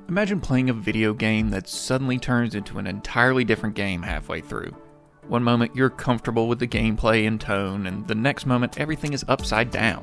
Imagine playing a video game that suddenly turns into an entirely different game halfway through. One moment you're comfortable with the gameplay and tone, and the next moment everything is upside down.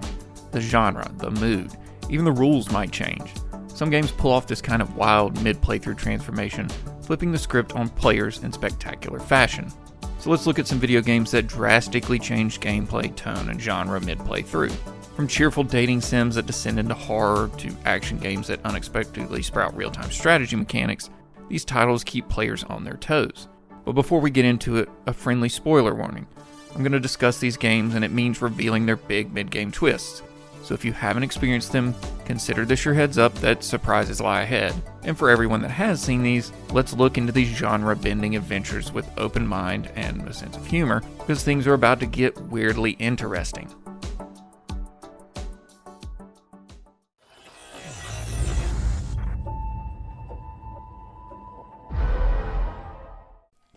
The genre, the mood, even the rules might change. Some games pull off this kind of wild mid-playthrough transformation, flipping the script on players in spectacular fashion. So let's look at some video games that drastically changed gameplay, tone, and genre mid-playthrough. From cheerful dating sims that descend into horror to action games that unexpectedly sprout real-time strategy mechanics, these titles keep players on their toes. But before we get into it, a friendly spoiler warning. I'm going to discuss these games and it means revealing their big mid-game twists. So if you haven't experienced them, consider this your heads up that surprises lie ahead. And for everyone that has seen these, let's look into these genre-bending adventures with open mind and a sense of humor, because things are about to get weirdly interesting.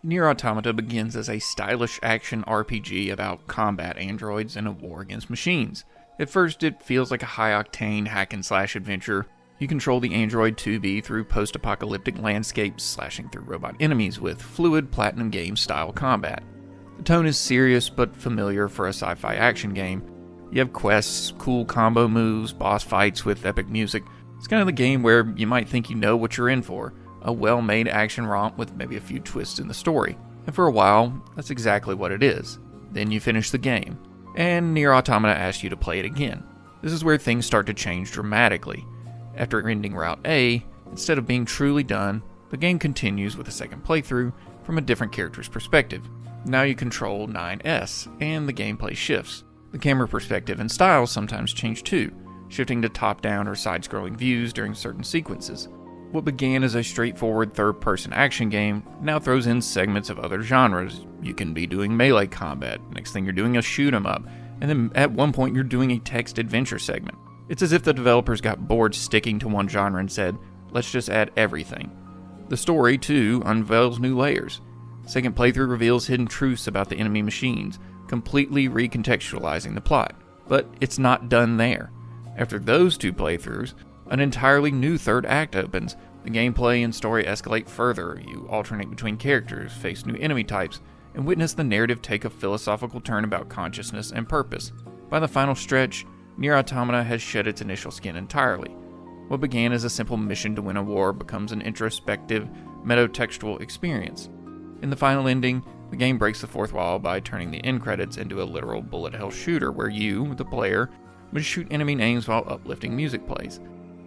Nier Automata begins as a stylish action RPG about combat androids in a war against machines. At first, it feels like a high-octane hack-and-slash adventure. You control the android 2B through post-apocalyptic landscapes, slashing through robot enemies with fluid Platinum Games-style combat. The tone is serious but familiar for a sci-fi action game. You have quests, cool combo moves, boss fights with epic music. It's kind of the game where you might think you know what you're in for. A well-made action romp with maybe a few twists in the story. And for a while, that's exactly what it is. Then you finish the game, and Nier Automata asks you to play it again. This is where things start to change dramatically. After ending Route A, instead of being truly done, the game continues with a second playthrough from a different character's perspective. Now you control 9S, and the gameplay shifts. The camera perspective and style sometimes change too, shifting to top-down or side-scrolling views during certain sequences. What began as a straightforward third-person action game now throws in segments of other genres. You can be doing melee combat, next thing you're doing a shoot-'em-up, and then at one point you're doing a text adventure segment. It's as if the developers got bored sticking to one genre and said, let's just add everything. The story, too, unveils new layers. Second playthrough reveals hidden truths about the enemy machines, completely recontextualizing the plot. But it's not done there. After those two playthroughs, an entirely new third act opens. The gameplay and story escalate further. You alternate between characters, face new enemy types, and witness the narrative take a philosophical turn about consciousness and purpose. By the final stretch, Nier Automata has shed its initial skin entirely. What began as a simple mission to win a war becomes an introspective, metatextual experience. In the final ending, the game breaks the fourth wall by turning the end credits into a literal bullet hell shooter where you, the player, must shoot enemy names while uplifting music plays.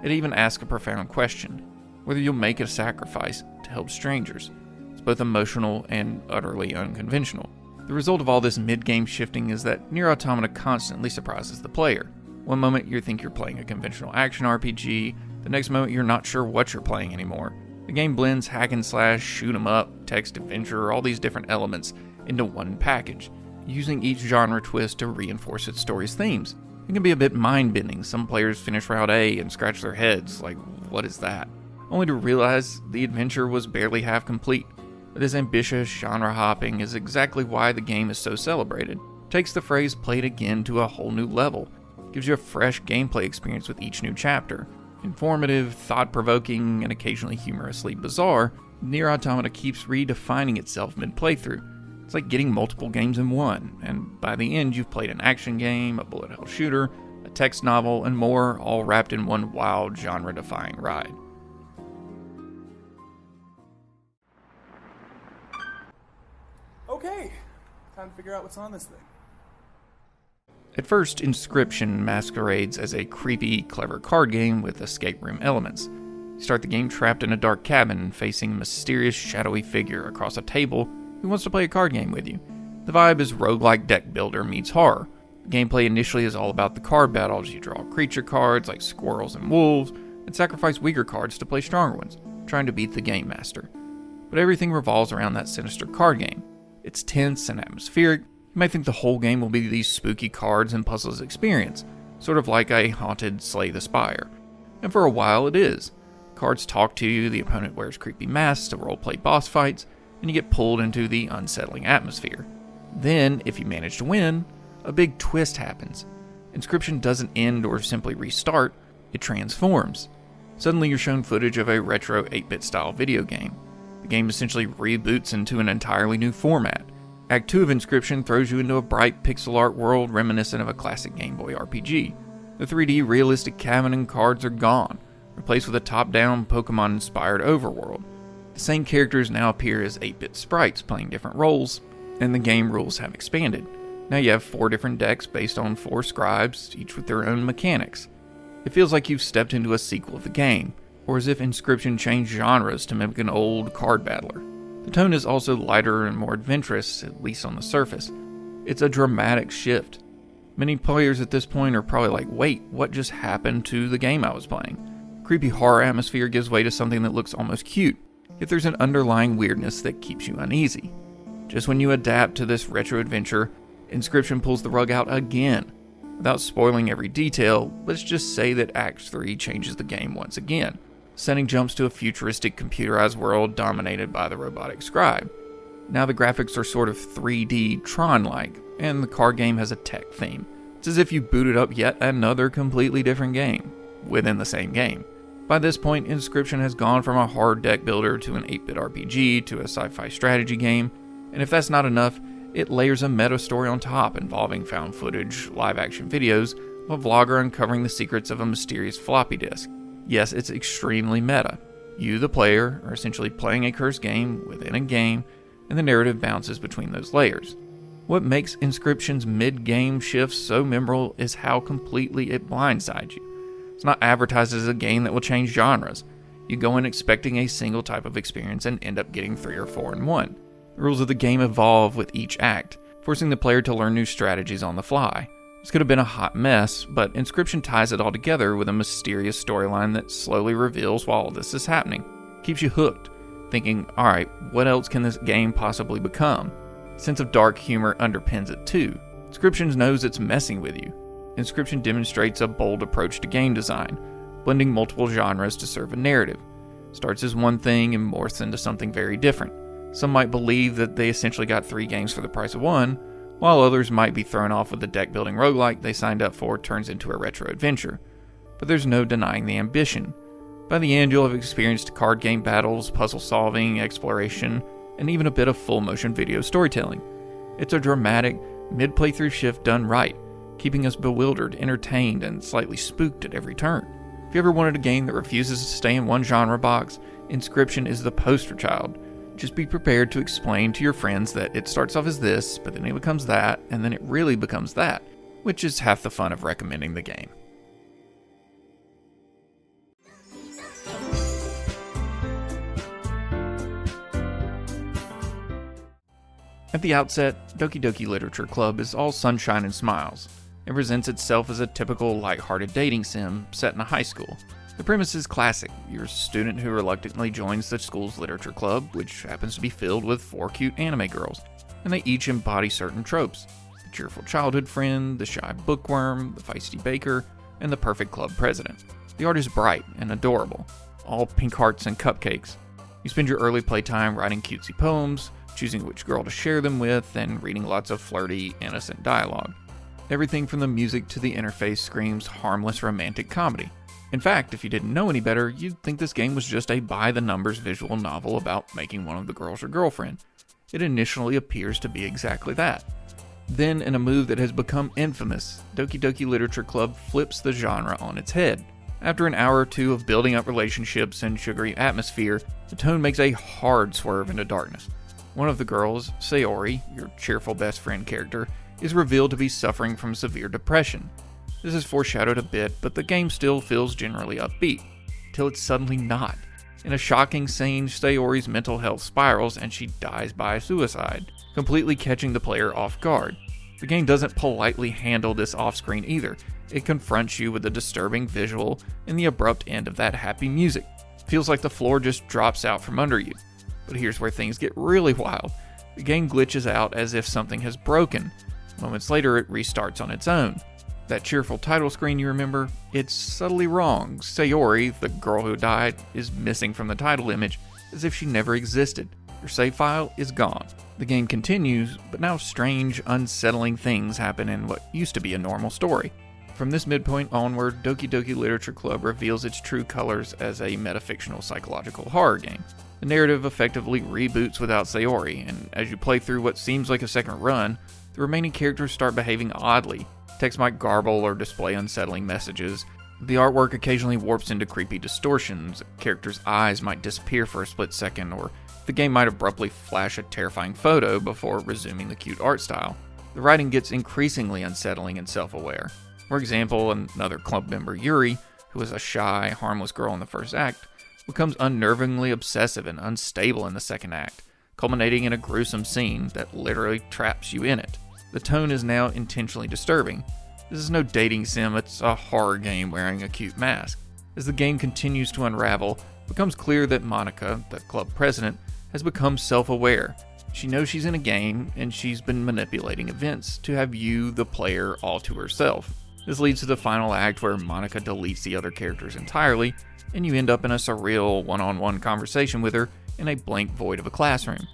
It even asks a profound question, whether you'll make a sacrifice to help strangers. It's both emotional and utterly unconventional. The result of all this mid-game shifting is that Nier Automata constantly surprises the player. One moment you think you're playing a conventional action RPG, the next moment you're not sure what you're playing anymore. The game blends hack and slash, shoot 'em up, text adventure, all these different elements into one package, using each genre twist to reinforce its story's themes. It can be a bit mind-bending. Some players finish Route A and scratch their heads, like, what is that? Only to realize the adventure was barely half complete. But this ambitious genre hopping is exactly why the game is so celebrated. It takes the phrase played again to a whole new level. It gives you a fresh gameplay experience with each new chapter. Informative, thought-provoking, and occasionally humorously bizarre, Nier Automata keeps redefining itself mid-playthrough. It's like getting multiple games in one, and by the end you've played an action game, a bullet hell shooter, a text novel, and more, all wrapped in one wild, genre-defying ride. Okay, time to figure out what's on this thing. At first, Inscryption masquerades as a creepy, clever card game with escape room elements. You start the game trapped in a dark cabin, facing a mysterious, shadowy figure across a table who wants to play a card game with you. The vibe is roguelike deck builder meets horror. The gameplay initially is all about the card battles. You draw creature cards like squirrels and wolves, and sacrifice weaker cards to play stronger ones, trying to beat the game master. But everything revolves around that sinister card game. It's tense and atmospheric. You might think the whole game will be these spooky cards and puzzles experience, sort of like a haunted Slay the Spire. And for a while it is. Cards talk to you, the opponent wears creepy masks to roleplay boss fights, and you get pulled into the unsettling atmosphere. Then, if you manage to win, a big twist happens. Inscryption doesn't end or simply restart, it transforms. Suddenly you're shown footage of a retro 8-bit style video game. The game essentially reboots into an entirely new format. Act 2 of Inscryption throws you into a bright pixel art world reminiscent of a classic Game Boy RPG. The 3D realistic cabin and cards are gone, replaced with a top-down Pokemon-inspired overworld. The same characters now appear as 8-bit sprites playing different roles, and the game rules have expanded. Now you have 4 different decks based on 4 scribes, each with their own mechanics. It feels like you've stepped into a sequel of the game, or as if Inscryption changed genres to mimic an old card battler. The tone is also lighter and more adventurous, at least on the surface. It's a dramatic shift. Many players at this point are probably like, wait, what just happened to the game I was playing? Creepy horror atmosphere gives way to something that looks almost cute, yet there's an underlying weirdness that keeps you uneasy. Just when you adapt to this retro adventure, Inscryption pulls the rug out again. Without spoiling every detail, let's just say that Act 3 changes the game once again. Setting jumps to a futuristic computerized world dominated by the robotic scribe. Now the graphics are sort of 3D Tron-like, and the card game has a tech theme. It's as if you booted up yet another completely different game, within the same game. By this point, Inscryption has gone from a hard deck builder to an 8-bit RPG to a sci-fi strategy game, and if that's not enough, it layers a meta story on top involving found footage, live-action videos of a vlogger uncovering the secrets of a mysterious floppy disk. Yes, it's extremely meta. You, the player, are essentially playing a cursed game within a game, and the narrative bounces between those layers. What makes Inscryption's mid-game shifts so memorable is how completely it blindsides you. It's not advertised as a game that will change genres. You go in expecting a single type of experience and end up getting 3 or 4 in one. The rules of the game evolve with each act, forcing the player to learn new strategies on the fly. This could have been a hot mess, but Inscryption ties it all together with a mysterious storyline that slowly reveals while all this is happening. Keeps you hooked, thinking, alright, what else can this game possibly become? A sense of dark humor underpins it too. Inscryption knows it's messing with you. Inscryption demonstrates a bold approach to game design, blending multiple genres to serve a narrative. Starts as one thing and morphs into something very different. Some might believe that they essentially got 3 games for the price of one, while others might be thrown off with the deck-building roguelike they signed up for turns into a retro adventure. But there's no denying the ambition. By the end, you'll have experienced card game battles, puzzle solving, exploration, and even a bit of full-motion video storytelling. It's a dramatic, mid-playthrough shift done right, keeping us bewildered, entertained, and slightly spooked at every turn. If you ever wanted a game that refuses to stay in one genre box, Inscryption is the poster child. Just be prepared to explain to your friends that it starts off as this, but then it becomes that, and then it really becomes that, which is half the fun of recommending the game. At the outset, Doki Doki Literature Club is all sunshine and smiles. It presents itself as a typical lighthearted dating sim set in a high school. The premise is classic. You're a student who reluctantly joins the school's literature club, which happens to be filled with 4 cute anime girls, and they each embody certain tropes. The cheerful childhood friend, the shy bookworm, the feisty baker, and the perfect club president. The art is bright and adorable, all pink hearts and cupcakes. You spend your early playtime writing cutesy poems, choosing which girl to share them with, and reading lots of flirty, innocent dialogue. Everything from the music to the interface screams harmless romantic comedy. In fact, if you didn't know any better, you'd think this game was just a by-the-numbers visual novel about making one of the girls your girlfriend. It initially appears to be exactly that. Then, in a move that has become infamous, Doki Doki Literature Club flips the genre on its head. After an hour or two of building up relationships and sugary atmosphere, the tone makes a hard swerve into darkness. One of the girls, Sayori, your cheerful best friend character, is revealed to be suffering from severe depression. This is foreshadowed a bit, but the game still feels generally upbeat, till it's suddenly not. In a shocking scene, Sayori's mental health spirals and she dies by suicide, completely catching the player off guard. The game doesn't politely handle this off-screen either. It confronts you with a disturbing visual and the abrupt end of that happy music. It feels like the floor just drops out from under you. But here's where things get really wild. The game glitches out as if something has broken. Moments later, it restarts on its own. That cheerful title screen you remember? It's subtly wrong. Sayori, the girl who died, is missing from the title image as if she never existed. Your save file is gone. The game continues, but now strange, unsettling things happen in what used to be a normal story. From this midpoint onward, Doki Doki Literature Club reveals its true colors as a metafictional psychological horror game. The narrative effectively reboots without Sayori, and as you play through what seems like a second run, the remaining characters start behaving oddly. Text might garble or display unsettling messages. The artwork occasionally warps into creepy distortions. Characters' eyes might disappear for a split second, or the game might abruptly flash a terrifying photo before resuming the cute art style. The writing gets increasingly unsettling and self-aware. For example, another club member, Yuri, who was a shy, harmless girl in the first act, becomes unnervingly obsessive and unstable in the second act, culminating in a gruesome scene that literally traps you in it. The tone is now intentionally disturbing. This is no dating sim, it's a horror game wearing a cute mask. As the game continues to unravel, it becomes clear that Monica, the club president, has become self-aware. She knows she's in a game, and she's been manipulating events to have you, the player, all to herself. This leads to the final act where Monica deletes the other characters entirely, and you end up in a surreal one-on-one conversation with her in a blank void of a classroom.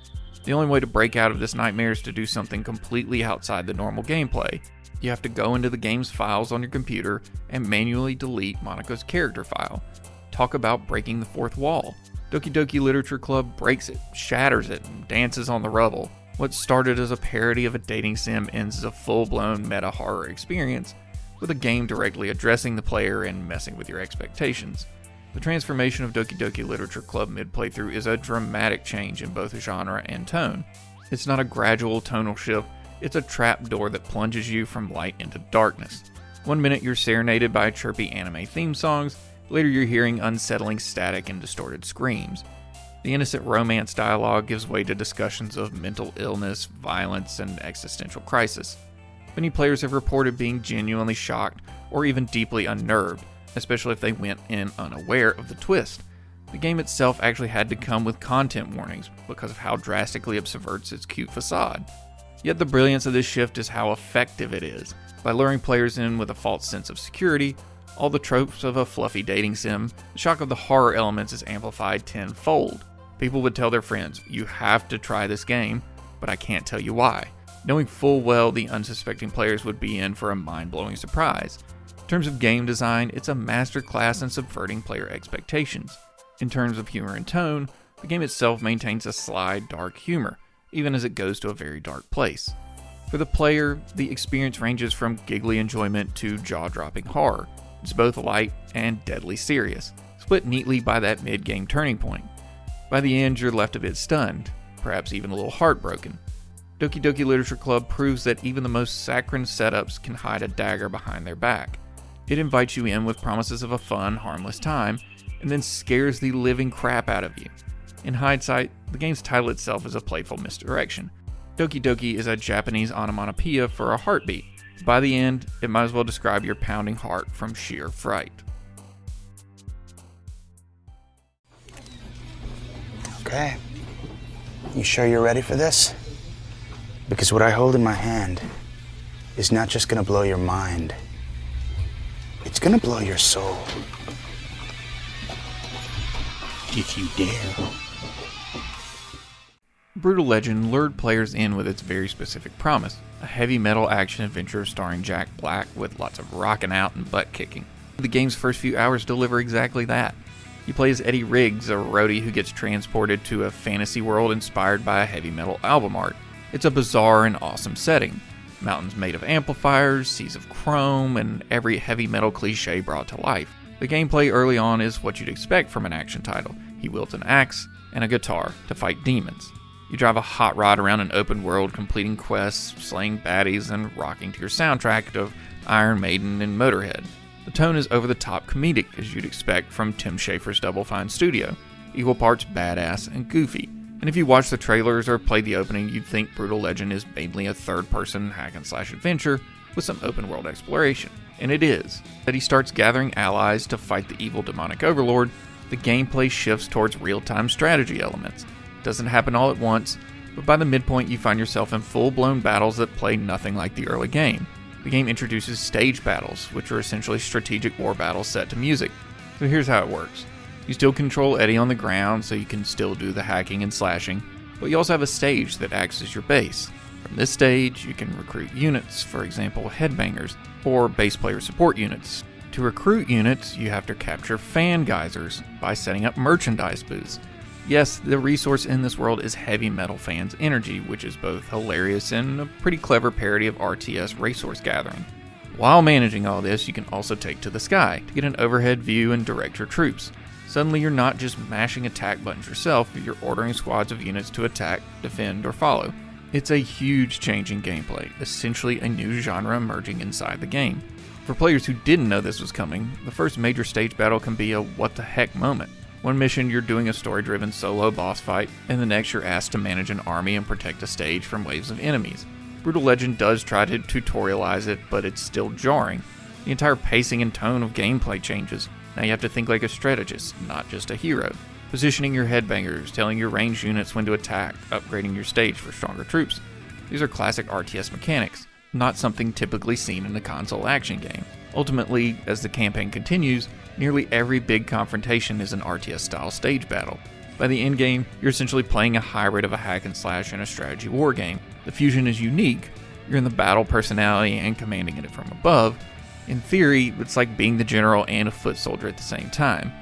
The only way to break out of this nightmare is to do something completely outside the normal gameplay. You have to go into the game's files on your computer and manually delete Monica's character file. Talk about breaking the fourth wall. Doki Doki Literature Club breaks it, shatters it, and dances on the rubble. What started as a parody of a dating sim ends as a full-blown meta-horror experience, with a game directly addressing the player and messing with your expectations. The transformation of Doki Doki Literature Club mid-playthrough is a dramatic change in both genre and tone. It's not a gradual tonal shift, it's a trapdoor that plunges you from light into darkness. One minute you're serenaded by chirpy anime theme songs, later you're hearing unsettling static and distorted screams. The innocent romance dialogue gives way to discussions of mental illness, violence, and existential crisis. Many players have reported being genuinely shocked or even deeply unnerved, especially if they went in unaware of the twist. The game itself actually had to come with content warnings because of how drastically it subverts its cute facade. Yet the brilliance of this shift is how effective it is. By luring players in with a false sense of security, all the tropes of a fluffy dating sim, the shock of the horror elements is amplified tenfold. People would tell their friends, "You have to try this game, but I can't tell you why," knowing full well the unsuspecting players would be in for a mind-blowing surprise. In terms of game design, it's a masterclass in subverting player expectations. In terms of humor and tone, the game itself maintains a sly, dark humor, even as it goes to a very dark place. For the player, the experience ranges from giggly enjoyment to jaw-dropping horror. It's both light and deadly serious, split neatly by that mid-game turning point. By the end, you're left a bit stunned, perhaps even a little heartbroken. Doki Doki Literature Club proves that even the most saccharine setups can hide a dagger behind their back. It invites you in with promises of a fun, harmless time, and then scares the living crap out of you. In hindsight, the game's title itself is a playful misdirection. Doki Doki is a Japanese onomatopoeia for a heartbeat. By the end, it might as well describe your pounding heart from sheer fright. Okay. You sure you're ready for this? Because what I hold in my hand is not just gonna blow your mind. It's gonna blow your soul. If you dare. Brutal Legend lured players in with its very specific promise, a heavy metal action adventure starring Jack Black with lots of rocking out and butt kicking. The game's first few hours deliver exactly that. You play as Eddie Riggs, a roadie who gets transported to a fantasy world inspired by a heavy metal album art. It's a bizarre and awesome setting. Mountains made of amplifiers, seas of chrome, and every heavy metal cliche brought to life. The gameplay early on is what you'd expect from an action title. He wields an axe and a guitar to fight demons. You drive a hot rod around an open world, completing quests, slaying baddies, and rocking to your soundtrack of Iron Maiden and Motorhead. The tone is over-the-top comedic, as you'd expect from Tim Schafer's Double Fine studio, equal parts badass and goofy. And if you watch the trailers or play the opening, you'd think Brutal Legend is mainly a third-person hack-and-slash adventure with some open-world exploration. And it is. But he starts gathering allies to fight the evil demonic overlord, the gameplay shifts towards real-time strategy elements. It doesn't happen all at once, but by the midpoint you find yourself in full-blown battles that play nothing like the early game. The game introduces stage battles, which are essentially strategic war battles set to music. So here's how it works. You still control Eddie on the ground, so you can still do the hacking and slashing, but you also have a stage that acts as your base. From this stage, you can recruit units, for example headbangers, or base player support units. To recruit units, you have to capture fan geysers by setting up merchandise booths. Yes, the resource in this world is heavy metal fans' energy, which is both hilarious and a pretty clever parody of RTS resource gathering. While managing all this, you can also take to the sky to get an overhead view and direct your troops. Suddenly you're not just mashing attack buttons yourself, you're ordering squads of units to attack, defend, or follow. It's a huge change in gameplay, essentially a new genre emerging inside the game. For players who didn't know this was coming, the first major stage battle can be a what the heck moment. One mission you're doing a story-driven solo boss fight, and the next you're asked to manage an army and protect a stage from waves of enemies. Brutal Legend does try to tutorialize it, but it's still jarring. The entire pacing and tone of gameplay changes. Now you have to think like a strategist, not just a hero. Positioning your headbangers, telling your ranged units when to attack, upgrading your stage for stronger troops. These are classic RTS mechanics, not something typically seen in a console action game. Ultimately, as the campaign continues, nearly every big confrontation is an RTS-style stage battle. By the endgame, you're essentially playing a hybrid of a hack and slash and a strategy war game. The fusion is unique. You're in the battle personality and commanding it from above. In theory, it's like being the general and a foot soldier at the same time.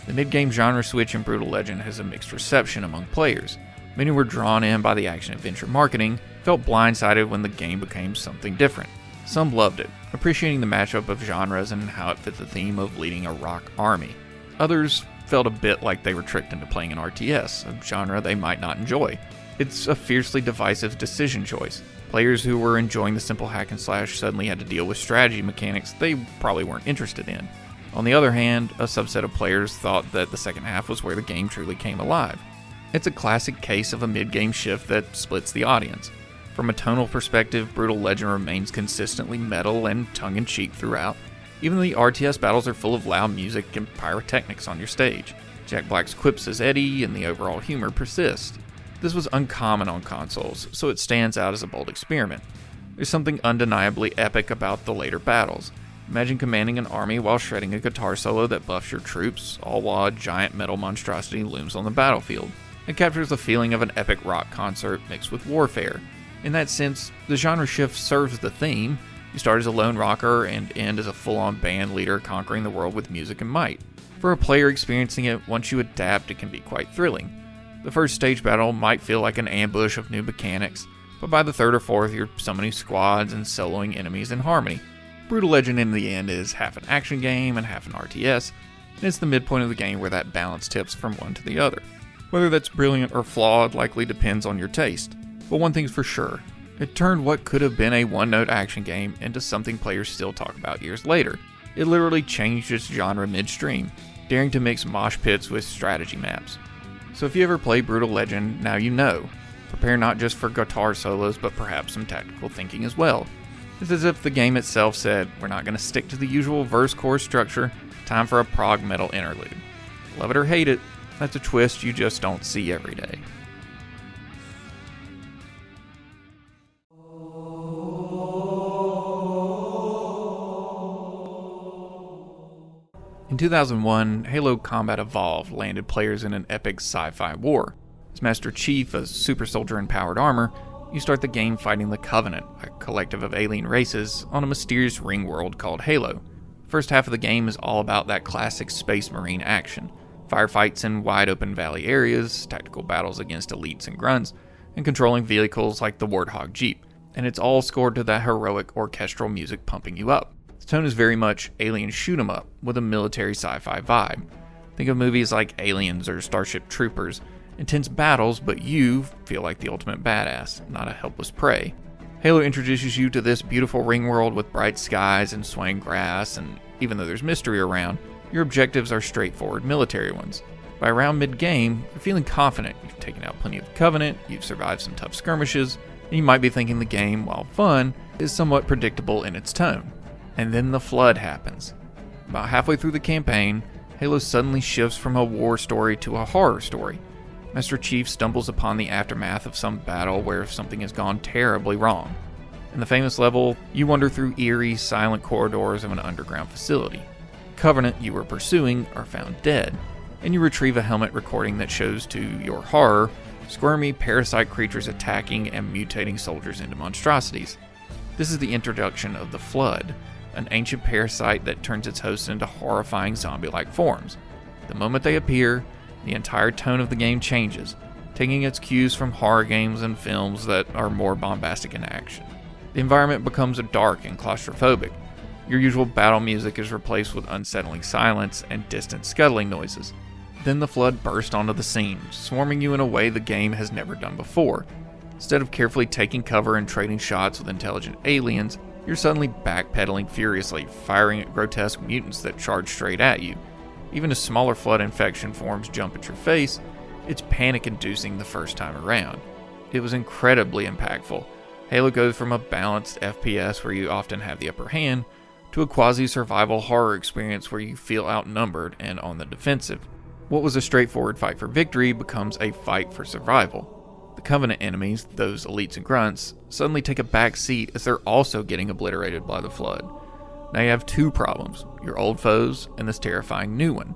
The mid-game genre switch in Brutal Legend has a mixed reception among players. Many were drawn in by the action-adventure marketing, felt blindsided when the game became something different. Some loved it, appreciating the matchup of genres and how it fit the theme of leading a rock army. Others felt a bit like they were tricked into playing an RTS, a genre they might not enjoy. It's a fiercely divisive decision choice. Players who were enjoying the simple hack and slash suddenly had to deal with strategy mechanics they probably weren't interested in. On the other hand, a subset of players thought that the second half was where the game truly came alive. It's a classic case of a mid-game shift that splits the audience. From a tonal perspective, Brutal Legend remains consistently metal and tongue-in-cheek throughout. Even the RTS battles are full of loud music and pyrotechnics on your stage. Jack Black's quips as Eddie and the overall humor persist. This was uncommon on consoles, so it stands out as a bold experiment. There's something undeniably epic about the later battles. Imagine commanding an army while shredding a guitar solo that buffs your troops, all while a giant metal monstrosity looms on the battlefield. It captures the feeling of an epic rock concert mixed with warfare. In that sense, the genre shift serves the theme. You start as a lone rocker and end as a full-on band leader conquering the world with music and might. For a player experiencing it, once you adapt, it can be quite thrilling. The first stage battle might feel like an ambush of new mechanics, but by the third or fourth you're summoning squads and soloing enemies in harmony. Brutal Legend in the end is half an action game and half an RTS, and it's the midpoint of the game where that balance tips from one to the other. Whether that's brilliant or flawed likely depends on your taste, but one thing's for sure, it turned what could have been a one-note action game into something players still talk about years later. It literally changed its genre midstream, daring to mix mosh pits with strategy maps. So if you ever play Brutal Legend, now you know. Prepare not just for guitar solos, but perhaps some tactical thinking as well. It's as if the game itself said, we're not going to stick to the usual verse-chorus structure, time for a prog metal interlude. Love it or hate it, that's a twist you just don't see every day. In 2001, Halo Combat Evolved landed players in an epic sci-fi war. As Master Chief, a super soldier in powered armor, you start the game fighting the Covenant, a collective of alien races, on a mysterious ring world called Halo. The first half of the game is all about that classic Space Marine action. Firefights in wide open valley areas, tactical battles against elites and grunts, and controlling vehicles like the Warthog Jeep. And it's all scored to that heroic orchestral music pumping you up. The tone is very much alien shoot 'em up with a military sci-fi vibe. Think of movies like Aliens or Starship Troopers. Intense battles, but you feel like the ultimate badass, not a helpless prey. Halo introduces you to this beautiful ring world with bright skies and swaying grass, and even though there's mystery around, your objectives are straightforward military ones. By around mid-game, you're feeling confident. You've taken out plenty of Covenant, you've survived some tough skirmishes, and you might be thinking the game, while fun, is somewhat predictable in its tone. And then the flood happens. About halfway through the campaign, Halo suddenly shifts from a war story to a horror story. Master Chief stumbles upon the aftermath of some battle where something has gone terribly wrong. In the famous level, you wander through eerie, silent corridors of an underground facility. Covenant you were pursuing are found dead, and you retrieve a helmet recording that shows to your horror squirmy parasite creatures attacking and mutating soldiers into monstrosities. This is the introduction of the Flood, an ancient parasite that turns its hosts into horrifying zombie-like forms. The moment they appear, the entire tone of the game changes, taking its cues from horror games and films that are more bombastic in action. The environment becomes dark and claustrophobic. Your usual battle music is replaced with unsettling silence and distant scuttling noises. Then the Flood bursts onto the scene, swarming you in a way the game has never done before. Instead of carefully taking cover and trading shots with intelligent aliens, you're suddenly backpedaling furiously, firing at grotesque mutants that charge straight at you. Even as smaller Flood infection forms jump at your face, it's panic-inducing the first time around. It was incredibly impactful. Halo goes from a balanced FPS where you often have the upper hand, to a quasi-survival horror experience where you feel outnumbered and on the defensive. What was a straightforward fight for victory becomes a fight for survival. The Covenant enemies, those elites and grunts, suddenly take a back seat as they're also getting obliterated by the Flood. Now you have two problems, your old foes and this terrifying new one.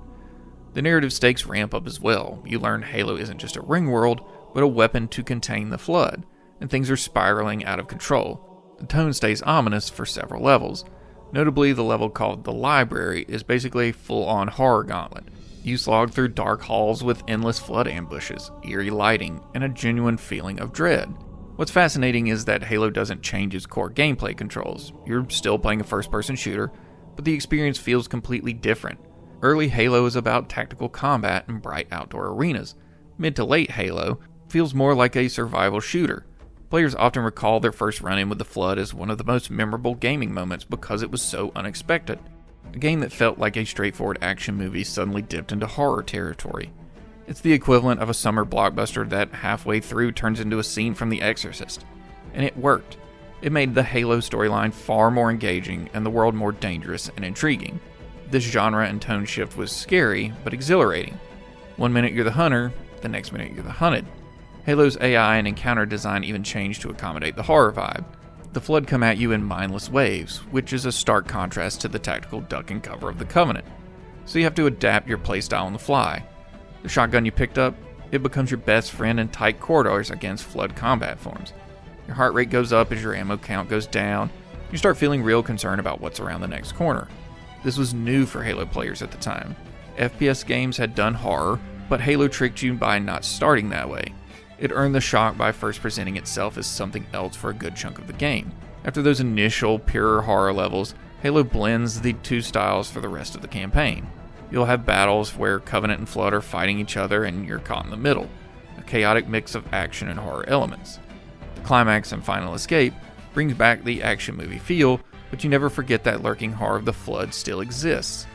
The narrative stakes ramp up as well. You learn Halo isn't just a ring world, but a weapon to contain the Flood, and things are spiraling out of control. The tone stays ominous for several levels. Notably, the level called The Library is basically a full-on horror gauntlet. You slog through dark halls with endless Flood ambushes, eerie lighting, and a genuine feeling of dread. What's fascinating is that Halo doesn't change its core gameplay controls. You're still playing a first-person shooter, but the experience feels completely different. Early Halo is about tactical combat and bright outdoor arenas. Mid to late Halo feels more like a survival shooter. Players often recall their first run-in with the Flood as one of the most memorable gaming moments because it was so unexpected. A game that felt like a straightforward action movie suddenly dipped into horror territory. It's the equivalent of a summer blockbuster that halfway through turns into a scene from The Exorcist. And it worked. It made the Halo storyline far more engaging and the world more dangerous and intriguing. This genre and tone shift was scary, but exhilarating. One minute you're the hunter, the next minute you're the hunted. Halo's AI and encounter design even changed to accommodate the horror vibe. The Flood come at you in mindless waves, which is a stark contrast to the tactical duck and cover of the Covenant. So you have to adapt your playstyle on the fly. The shotgun you picked up, it becomes your best friend in tight corridors against Flood combat forms. Your heart rate goes up as your ammo count goes down. You start feeling real concern about what's around the next corner. This was new for Halo players at the time. FPS games had done horror, but Halo tricked you by not starting that way. It earned the shock by first presenting itself as something else for a good chunk of the game. After those initial, purer horror levels, Halo blends the two styles for the rest of the campaign. You'll have battles where Covenant and Flood are fighting each other and you're caught in the middle, a chaotic mix of action and horror elements. The climax and final escape brings back the action movie feel, but you never forget that lurking horror of the Flood still exists.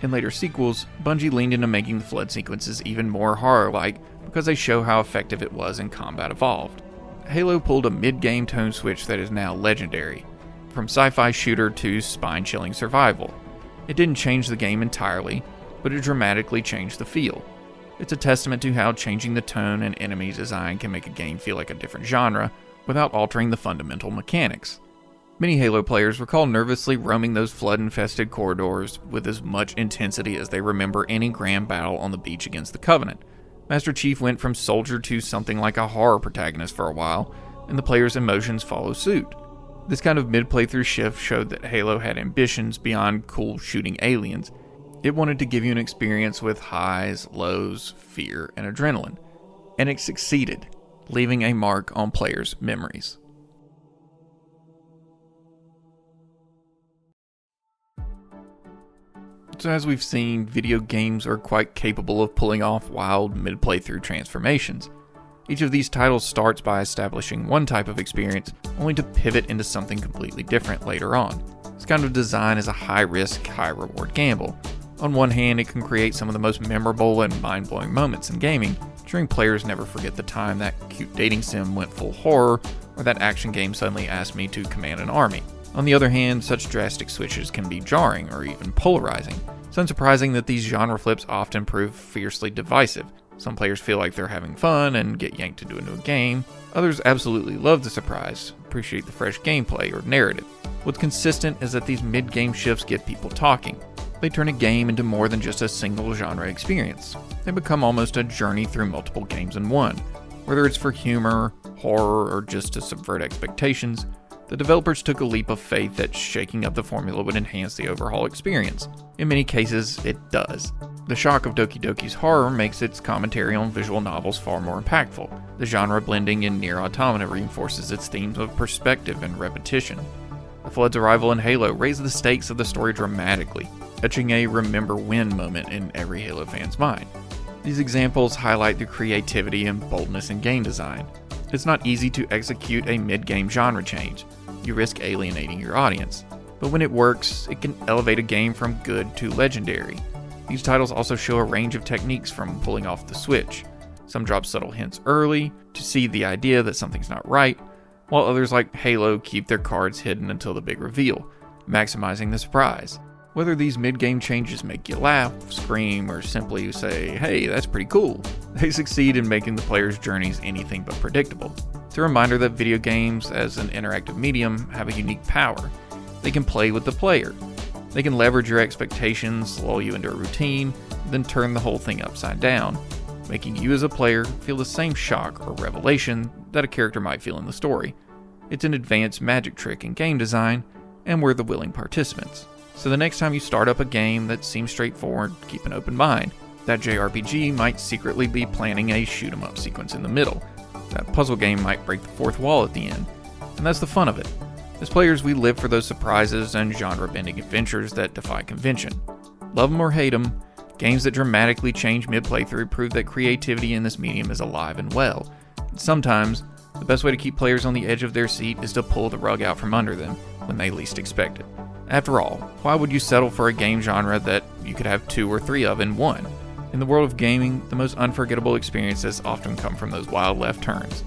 In later sequels, Bungie leaned into making the Flood sequences even more horror-like because they show how effective it was in Combat Evolved. Halo pulled a mid-game tone switch that is now legendary, from sci-fi shooter to spine-chilling survival. It didn't change the game entirely, but it dramatically changed the feel. It's a testament to how changing the tone and enemy design can make a game feel like a different genre without altering the fundamental mechanics. Many Halo players recall nervously roaming those Flood-infested corridors with as much intensity as they remember any grand battle on the beach against the Covenant. Master Chief went from soldier to something like a horror protagonist for a while, and the player's emotions follow suit. This kind of mid-playthrough shift showed that Halo had ambitions beyond cool shooting aliens. It wanted to give you an experience with highs, lows, fear, and adrenaline. And it succeeded, leaving a mark on players' memories. So as we've seen, video games are quite capable of pulling off wild mid-playthrough transformations. Each of these titles starts by establishing one type of experience, only to pivot into something completely different later on. This kind of design is a high-risk, high-reward gamble. On one hand, it can create some of the most memorable and mind-blowing moments in gaming, ensuring players never forget the time that cute dating sim went full horror, or that action game suddenly asked me to command an army. On the other hand, such drastic switches can be jarring or even polarizing. It's unsurprising that these genre flips often prove fiercely divisive. Some players feel like they're having fun and get yanked into a new game. Others absolutely love the surprise, appreciate the fresh gameplay or narrative. What's consistent is that these mid-game shifts get people talking. They turn a game into more than just a single genre experience. They become almost a journey through multiple games in one, Whether it's for humor, horror, or just to subvert expectations, the developers took a leap of faith that shaking up the formula would enhance the overall experience. In many cases, it does. The shock of Doki Doki's horror makes its commentary on visual novels far more impactful. The genre blending in Nier Automata reinforces its themes of perspective and repetition. The Flood's arrival in Halo raised the stakes of the story dramatically, etching a remember when moment in every Halo fan's mind. These examples highlight the creativity and boldness in game design. It's not easy to execute a mid-game genre change. You risk alienating your audience. But when it works, it can elevate a game from good to legendary. These titles also show a range of techniques from pulling off the switch. Some drop subtle hints early to seed the idea that something's not right, while others like Halo keep their cards hidden until the big reveal, maximizing the surprise. Whether these mid-game changes make you laugh, scream, or simply say, hey, that's pretty cool, they succeed in making the player's journeys anything but predictable. It's a reminder that video games, as an interactive medium, have a unique power. They can play with the player. They can leverage your expectations, lull you into a routine, then turn the whole thing upside down, making you as a player feel the same shock or revelation that a character might feel in the story. It's an advanced magic trick in game design, and we're the willing participants. So the next time you start up a game that seems straightforward, keep an open mind. That JRPG might secretly be planning a shoot-'em-up sequence in the middle. That puzzle game might break the fourth wall at the end. And that's the fun of it. As players, we live for those surprises and genre-bending adventures that defy convention. Love them or hate them, games that dramatically change mid-playthrough prove that creativity in this medium is alive and well. And sometimes, the best way to keep players on the edge of their seat is to pull the rug out from under them when they least expect it. After all, why would you settle for a game genre that you could have 2 or 3 of in one? In the world of gaming, the most unforgettable experiences often come from those wild left turns.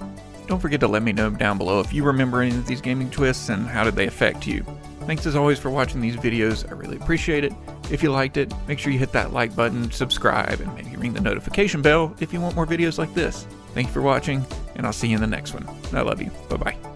Don't forget to let me know down below if you remember any of these gaming twists and how did they affect you. Thanks as always for watching these videos, I really appreciate it. If you liked it, make sure you hit that like button, subscribe, and maybe ring the notification bell if you want more videos like this. Thank you for watching, and I'll see you in the next one. I love you. Bye-bye.